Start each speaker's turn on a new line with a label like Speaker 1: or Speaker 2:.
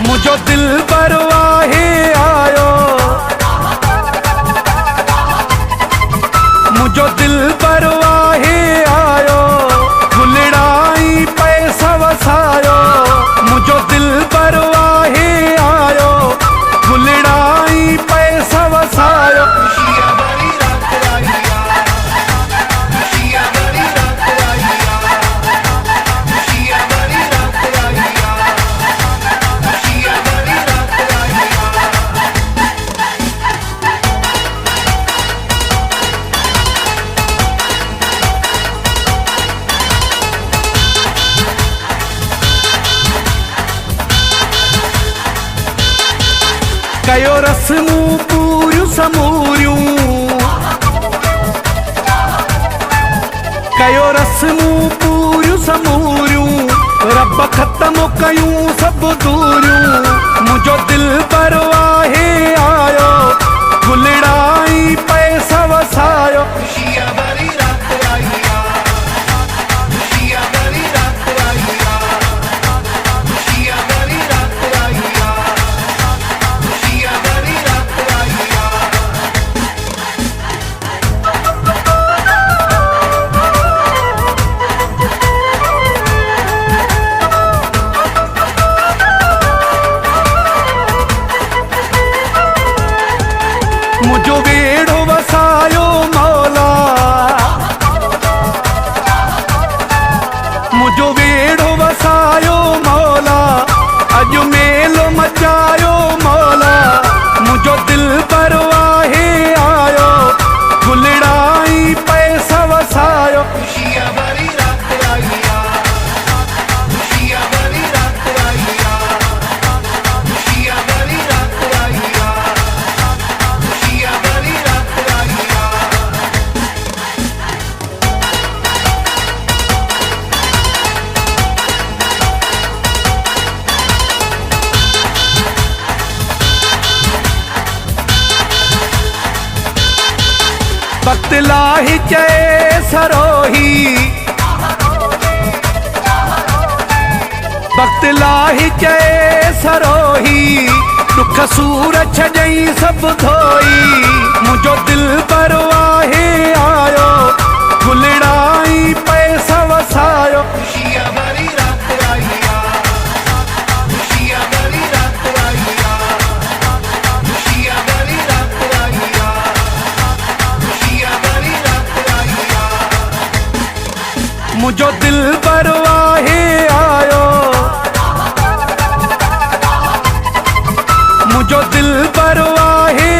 Speaker 1: मुझो दिल परवाहे आयो, मुझो दिल परवाहे आयो, गुलड़ाई पैसा वसायो। मुझो दिल परवाहे आयो, गुलड़ाई पैसा वसायो। कयो रस्मू पूरियूं समूरियूं, कयो रस्मू पूरियूं समूरियूं, रब ख़त्म कयूं सभु दूरियूं। मुझो दिल परवाहे आयो, गुलड़ाई पैसा वसायो। मुझो वेड़ो वसायो मौला, मुझो वेड़ो वसायो मौला, अज मेलो मचायो मौला। मुझो दिल परवाहे आयो, गुलड़ाई पैसा वसायो। वक्त लाही चए सरोही, वक्त लाही चए सरोही, दुख सूर छजई सब धोई। मुझो दिल परवाहे आयो, गुलड़ाई पैसा वसायो। मुझो दिल परवाहे आयो, मुझो दिल परवाहे